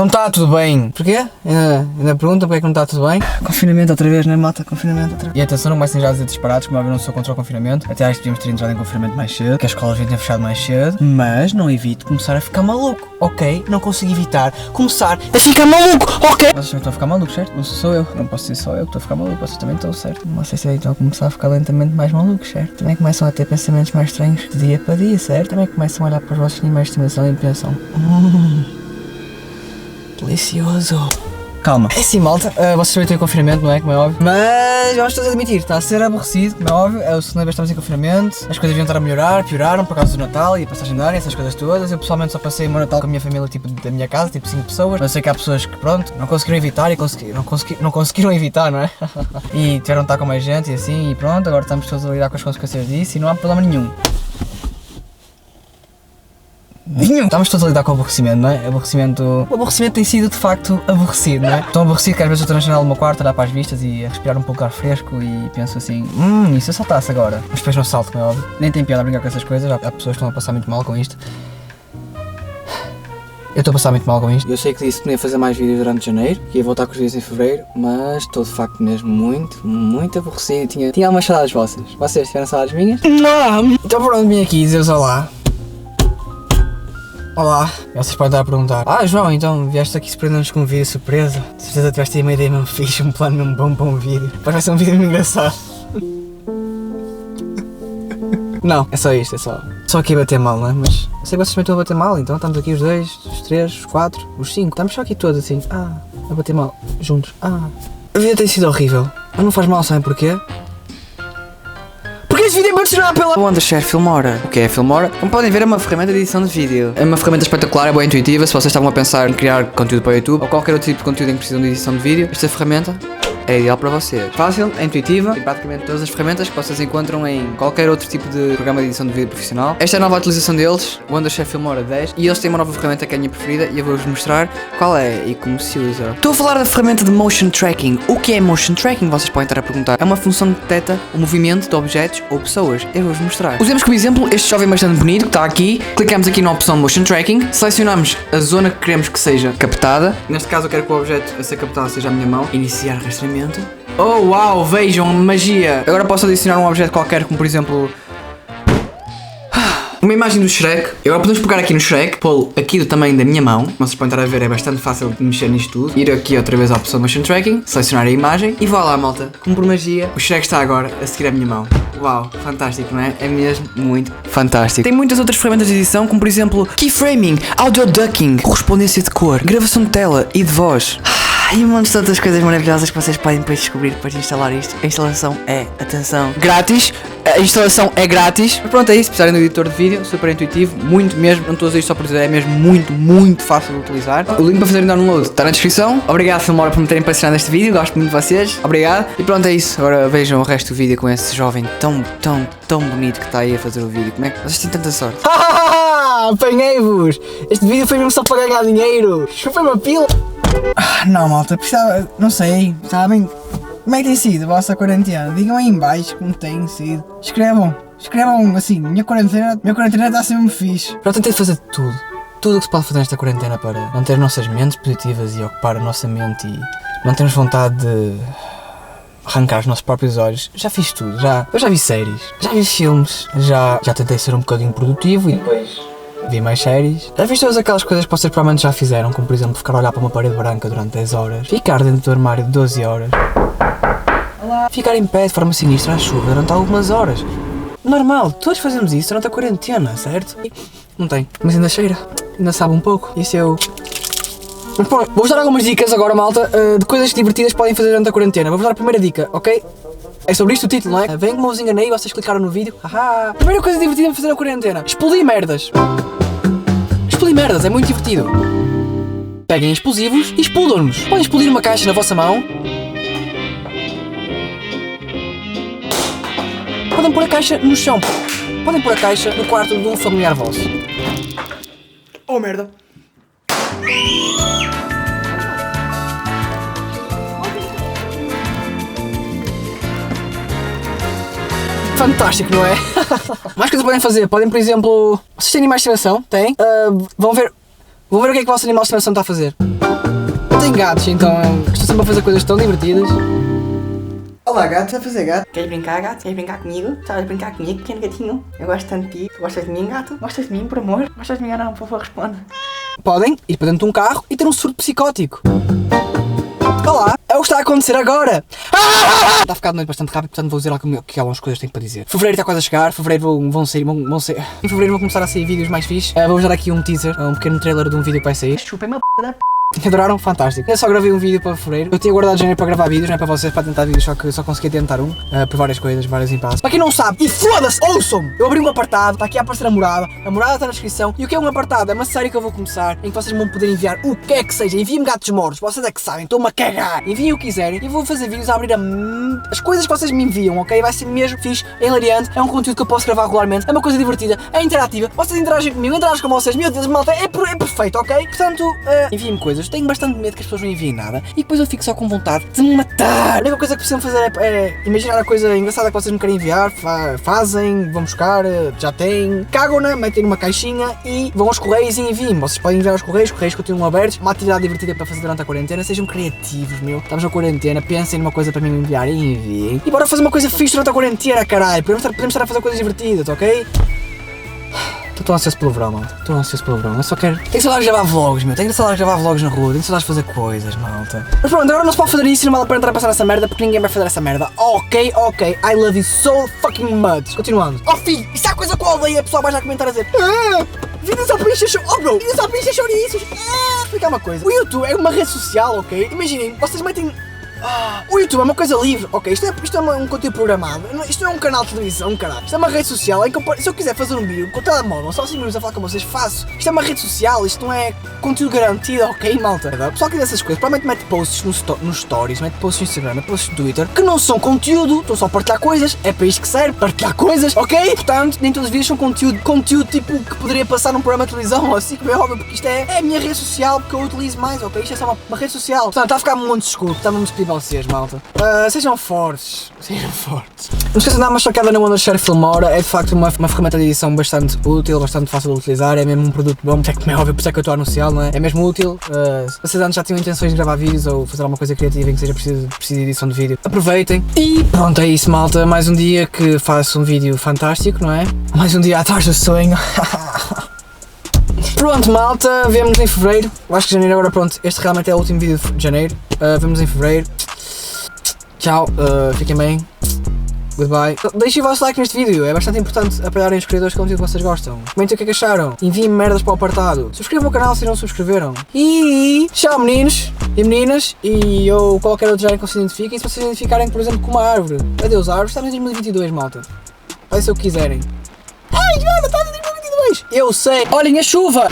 Não está tudo bem. Porquê? Ainda pergunta porque é que não está tudo bem. Confinamento outra vez, né, malta? Confinamento outra vez. E atenção, não comecem já a dizer disparados, como eu não sou contra o confinamento. Até acho que devíamos ter entrado em confinamento mais cedo, que as escolas deviam ter fechado mais cedo. Mas não evito começar a ficar maluco, ok? Não consigo evitar começar a ficar maluco, ok? Vocês também estão a ficar malucos, certo? Não sou eu. Não posso ser só eu que estou a ficar maluco, vocês também estão, certo? Não sei se aí estão a começar a ficar lentamente mais malucos, certo? Também começam a ter pensamentos mais estranhos de dia para dia, certo? Também começam a olhar para os vossos animais de estimação e pensam... delicioso. Calma. É assim, malta, vocês também têm confinamento, não é? Como é óbvio. Mas vamos todos admitir, está a ser aborrecido, como é óbvio. É a segunda vez que estamos em confinamento. As coisas deviam estar a melhorar, pioraram por causa do Natal e a passagem de ano e essas coisas todas. Eu pessoalmente só passei o meu Natal com a minha família, tipo, da minha casa, tipo 5 pessoas. Mas eu sei que há pessoas que, pronto, não conseguiram evitar e não conseguiram evitar, não é? E tiveram de estar com mais gente e assim, e pronto, agora estamos todos a lidar com as consequências disso e não há problema nenhum. Estamos todos a lidar com o aborrecimento, não é? O aborrecimento tem sido de facto aborrecido, não é? Tão aborrecido que às vezes eu estou na janela do meu quarto a olhar para as vistas e a respirar um pouco de ar fresco e penso assim, isso eu saltasse agora. Mas depois não salto, como é óbvio. Nem tem piada a brincar com essas coisas, há pessoas que estão a passar muito mal com isto. Eu estou a passar muito mal com isto. Eu sei que disse que não ia fazer mais vídeos durante janeiro, que ia voltar com os vídeos em fevereiro, mas estou de facto mesmo muito aborrecido. Tinha algumas saudades vossas. Vocês tiveram saudades minhas? Não! Então pronto, vim aqui dizer-vos olá. Olá, vocês podem estar a perguntar, João, então vieste aqui surpreender-nos com um vídeo surpresa? De certeza tiveste aí uma ideia mesmo fixe, um plano mesmo bom para um vídeo. Depois vai ser um vídeo mesmo engraçado. Não, é só isto, Só aqui a bater mal, não é? Mas eu sei que vocês também estão a bater mal, então estamos aqui os 2, os 3, os 4, os 5. Estamos só aqui todos assim, a bater mal, juntos. A vida tem sido horrível, mas não faz mal, sabem porquê? Porque este vídeo é patrocinado pela Wondershare Filmora. O que é a Filmora? Como podem ver, é uma ferramenta de edição de vídeo. É uma ferramenta espetacular, é boa, intuitiva. Se vocês estavam a pensar em criar conteúdo para o YouTube ou qualquer outro tipo de conteúdo em que precisam de edição de vídeo, esta ferramenta é ideal para vocês. Fácil, é intuitiva e praticamente todas as ferramentas que vocês encontram em qualquer outro tipo de programa de edição de vídeo profissional. Esta é a nova atualização deles, o Wondershare Filmora 10, e eles têm uma nova ferramenta que é a minha preferida e eu vou-vos mostrar qual é e como se usa. Estou a falar da ferramenta de Motion Tracking. O que é Motion Tracking? Vocês podem estar a perguntar. É uma função que detecta o movimento de objetos ou pessoas. Eu vou-vos mostrar. Usemos como exemplo este jovem bastante bonito que está aqui. Clicamos aqui na opção Motion Tracking, selecionamos a zona que queremos que seja captada. Neste caso eu quero que o objeto a ser captado seja a minha mão. Iniciar rastreamento. Oh, uau, vejam, magia! Agora posso adicionar um objeto qualquer, como por exemplo... uma imagem do Shrek. Agora podemos pegar aqui no Shrek, pô-lo aqui do tamanho da minha mão. Como vocês podem estar a ver, é bastante fácil de mexer nisto tudo. Ir aqui outra vez à opção Motion Tracking, selecionar a imagem e vá lá, malta. Como por magia, o Shrek está agora a seguir a minha mão. Uau, fantástico, não é? É mesmo muito fantástico. Tem muitas outras ferramentas de edição, como por exemplo Keyframing, Audio Ducking, correspondência de cor, gravação de tela e de voz. E um monte de outras coisas maravilhosas que vocês podem depois descobrir depois de instalar isto. A instalação é, atenção, grátis. A instalação é grátis. Mas pronto, é isso. Precisarem do editor de vídeo, super intuitivo, muito mesmo. Não estou a dizer isto só por dizer, é mesmo muito fácil de utilizar. O link para fazerem download está na descrição. Obrigado, Filmora, por me terem patrocinado este vídeo. Gosto muito de vocês. Obrigado. E pronto, é isso. Agora vejam o resto do vídeo com esse jovem tão bonito que está aí a fazer o vídeo. Como é que vocês têm tanta sorte? Apanhei-vos! Este vídeo foi mesmo só para ganhar dinheiro. Foi uma pila. Não, malta, precisava, não sei, sabem? Como é que tem sido a vossa quarentena? Digam aí em baixo como tem sido. Escrevam assim, minha quarentena está a ser muito fixe. Eu tentei fazer tudo o que se pode fazer nesta quarentena para manter as nossas mentes positivas e ocupar a nossa mente e não termos vontade de arrancar os nossos próprios olhos. Já fiz tudo, eu já vi séries, já vi filmes, já tentei ser um bocadinho produtivo e depois... vi mais séries. Já fiz todas aquelas coisas que vocês provavelmente já fizeram, como por exemplo ficar a olhar para uma parede branca durante 10 horas, ficar dentro do armário 12 horas, ficar em pé de forma sinistra à chuva durante algumas horas. Normal, todos fazemos isso durante a quarentena, certo? Não tem, mas ainda cheira, ainda sabe um pouco. Isso eu... Vou-vos dar algumas dicas agora, malta, de coisas divertidas que podem fazer durante a quarentena. Vou-vos dar a primeira dica, ok? É sobre isto o título, não é? Vem como eu vos enganei e vocês clicaram no vídeo. Primeira coisa divertida para fazer na quarentena: explodir merdas. Explodir merdas, é muito divertido. Peguem explosivos e explodam-nos. Podem explodir uma caixa na vossa mão. Podem pôr a caixa no chão. Podem pôr a caixa no quarto de um familiar vosso. Oh merda! Fantástico, não é? Mais coisas podem fazer, podem, por exemplo... Vocês têm animais de estimação? Têm? Vão ver o que é que o vosso animal de estimação está a fazer. tenho gatos, então estou sempre a fazer coisas tão divertidas. Olá gato, está a fazer gato? Queres brincar, gato? Queres brincar comigo? Sabes brincar comigo, pequeno gatinho? Eu gosto tanto de ti. Tu gostas de mim, gato? Gostas de mim, por amor? Gostas de mim ou não? Por favor, responde. Podem ir para dentro de um carro e ter um surto psicótico. Olá, é o que está a acontecer agora. Está a ficar de noite bastante rápido, portanto vou dizer que algumas coisas tenho para dizer. Fevereiro está quase a chegar, fevereiro vão sair. Em fevereiro vou começar a sair vídeos mais fixes. Vou-vos dar aqui um teaser, um pequeno trailer de um vídeo que vai sair. Chupem-me a p*** da p***. Adoraram? Fantástico. Eu só gravei um vídeo para fevereiro. Eu tinha guardado janeiro para gravar vídeos, não é para vocês, para tentar vídeos, só que só consegui tentar um. Por várias coisas, várias impasses. Para quem não sabe, e foda-se, ouçam-me! Eu abri um apartado, está aqui a aparecer a morada está na descrição. E o que é um apartado? É uma série que eu vou começar, em que vocês vão poder enviar o que é que seja. Enviem-me gatos mortos, vocês é que sabem, estou-me a cagar. Enviem o que quiserem e vou fazer vídeos a abrir as coisas que vocês me enviam, ok? Vai ser mesmo fixe, é hilariante, é um conteúdo que eu posso gravar regularmente, é uma coisa divertida, é interativa. Vocês interagem comigo, eu interajo com vocês, meu Deus, malta, é perfeito, ok? Portanto, enviem-me coisas, tenho bastante medo que as pessoas não enviem nada e depois eu fico só com vontade de me matar. A única coisa que precisam fazer é imaginar a coisa engraçada que vocês me querem enviar, fazem, vão buscar, já têm, cagam-na, metem numa caixinha e vão aos correios e enviem. Vocês podem enviar aos correios continuam abertos, uma atividade divertida para fazer durante a quarentena, sejam criativos, meu. Estamos na quarentena, pensem numa coisa para mim enviar e enviem. E bora fazer uma coisa fixe durante a quarentena, caralho, podemos estar a fazer coisas divertidas, ok? Estou ansioso pelo verão, malta. Estou ansioso pelo verão. Eu só quero. Tenho saudades de gravar vlogs, meu. Tenho saudades de gravar vlogs na rua. Tenho saudades de fazer coisas, malta. Mas pronto, agora não se pode fazer isso e não vale a pena entrar a passar essa merda porque ninguém vai fazer essa merda. Ok. I love you so fucking much. Continuando. Oh, filho, isso é coisa que eu odeio. A pessoa vai já comentar a dizer. Vídeos só para encher chouriços. Oh, bro. Vídeos só para encher chouriços. Explicar uma coisa. O YouTube é uma rede social, ok? Imaginem, vocês metem. O YouTube é uma coisa livre, ok? Isto é um conteúdo programado. Isto não é um canal de televisão, caralho. Isto é uma rede social em que se eu quiser fazer um vídeo com o telemóvel, só 5 minutos a falar com vocês, faço. Isto é uma rede social, isto não é conteúdo garantido, ok, malta? O pessoal que diz essas coisas, provavelmente mete posts nos stories, mete posts no Instagram, mete posts no Twitter, que não são conteúdo, estão só a partilhar coisas, é para isto que serve, partilhar coisas, ok? Portanto, nem todos os vídeos são conteúdo tipo que poderia passar num programa de televisão ou assim, como é óbvio, porque isto é a minha rede social, porque eu utilizo mais, ok? Isto é só uma rede social. Portanto, está a ficar muito escuro, está-me a me despedir de vocês, malta. Sejam fortes. Não se esqueçam de dar uma checada na Wondershare Filmora, é de facto uma ferramenta de edição bastante útil, bastante fácil de utilizar, é mesmo um produto bom, é que é óbvio, por isso é que eu estou a anunciar, não é? É mesmo útil, se vocês antes já tinham intenções de gravar vídeos ou fazer alguma coisa criativa em que seja preciso de edição de vídeo, aproveitem. E pronto, é isso, malta, mais um dia que faço um vídeo fantástico, não é? Mais um dia atrás do sonho. Pronto, malta, vemo-nos em fevereiro. Eu acho que janeiro agora, pronto, este realmente é o último vídeo de janeiro. Vemo-nos em fevereiro. Tchau, fiquem bem. Goodbye. Deixem o vosso like neste vídeo, é bastante importante apoiarem os criadores de conteúdo que vocês gostam. Comentem o que é que acharam. Enviem-me merdas para o apartado. Subscrevam o canal se não subscreveram. E tchau, meninos e meninas. E ou qualquer outro género que vocês identifiquem. Se vocês identificarem, por exemplo, com uma árvore. Adeus, árvore. Estamos em 2022, malta. Fazem ser o que quiserem. Ai, Joana, estás em 2022. Eu sei. Olhem a chuva.